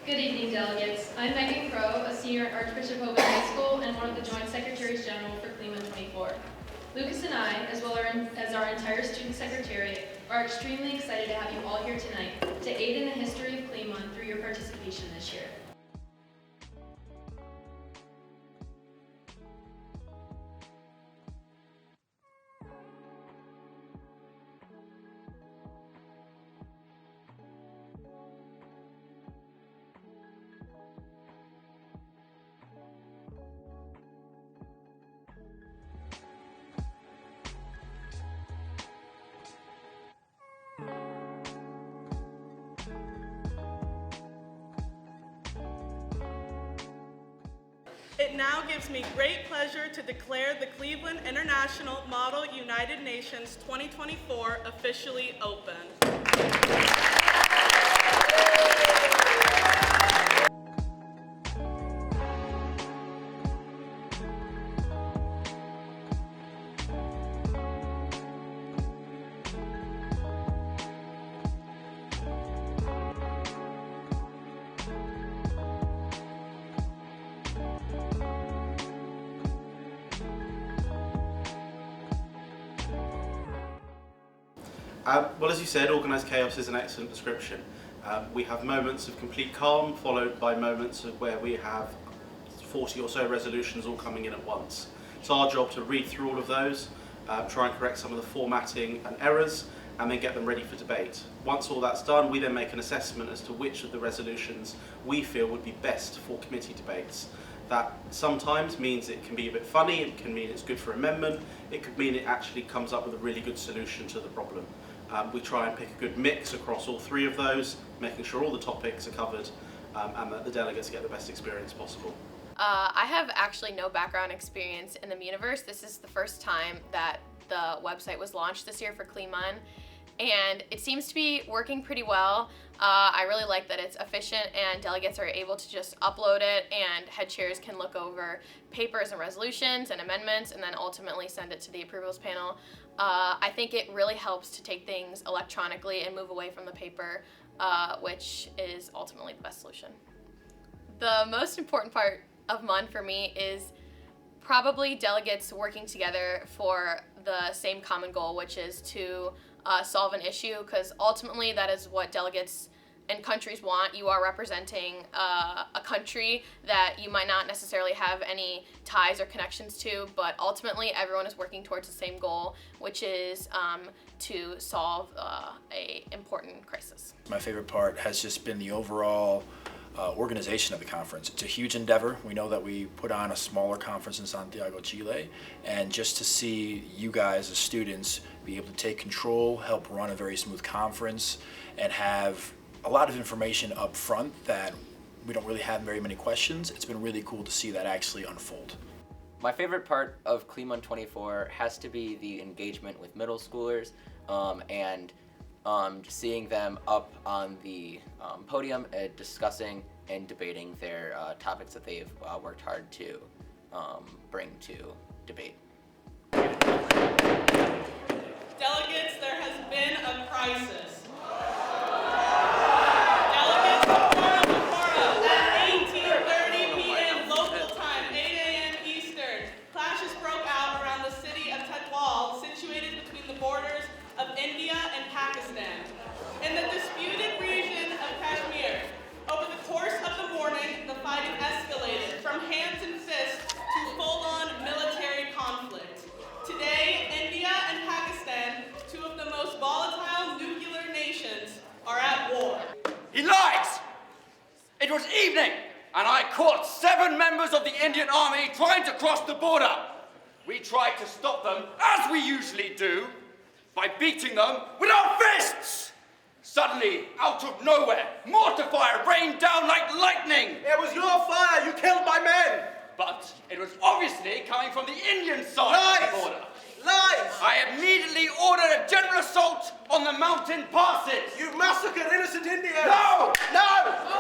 Good evening, delegates. I'm Megan Crow, a senior at Archbishop Hogan High School and one of the Joint Secretaries General for CLEIMUN24. Lucas and I, as well as our entire student secretariat, are extremely excited to have you all here tonight to aid in the history of CLEIMUN through your participation this year. It now gives me great pleasure to declare the Cleveland International Model United Nations 2024 officially open. Well, as you said, organised chaos is an excellent description. We have moments of complete calm, followed by moments of where we have 40 or so resolutions all coming in at once. It's our job to read through all of those, try and correct some of the formatting and errors, and then get them ready for debate. Once all that's done, we then make an assessment as to which of the resolutions we feel would be best for committee debates. That sometimes means it can be a bit funny, it can mean it's good for amendment, it could mean it actually comes up with a really good solution to the problem. We try and pick a good mix across all three of those, making sure all the topics are covered and that the delegates get the best experience possible. I have actually no background experience in the Muniverse. This is the first time that the website was launched this year for CLEIMUN, and it seems to be working pretty well. I really like that it's efficient and delegates are able to just upload it and head chairs can look over papers and resolutions and amendments and then ultimately send it to the approvals panel. I think it really helps to take things electronically and move away from the paper, which is ultimately the best solution. The most important part of MUN for me is probably delegates working together for the same common goal, which is to solve an issue, because ultimately that is what delegates and countries want. You are representing a country that you might not necessarily have any ties or connections to, but ultimately everyone is working towards the same goal, which is to solve a important crisis. My favorite part has just been the overall organization of the conference. It's a huge endeavor. We know that we put on a smaller conference in Santiago, Chile, and just to see you guys as students be able to take control, help run a very smooth conference, and have a lot of information up front that we don't really have very many questions. It's been really cool to see that actually unfold. My favorite part of CLEIMUN24 has to be the engagement with middle schoolers and just seeing them up on the podium discussing and debating their topics that they've worked hard to bring to debate. Delegates, there has been a crisis. In the disputed region of Kashmir, over the course of the morning, the fighting escalated from hands and fists to full-on military conflict. Today, India and Pakistan, two of the most volatile nuclear nations, are at war. He lies! It was evening, and I caught 7 members of the Indian Army trying to cross the border. We tried to stop them, as we usually do, by beating them with our fists! Suddenly, out of nowhere, mortar fire rained down like lightning! It was your fire! You killed my men! But it was obviously coming from the Indian side of the border. Lies! I immediately ordered a general assault on the mountain passes! You massacred innocent Indians! No! No!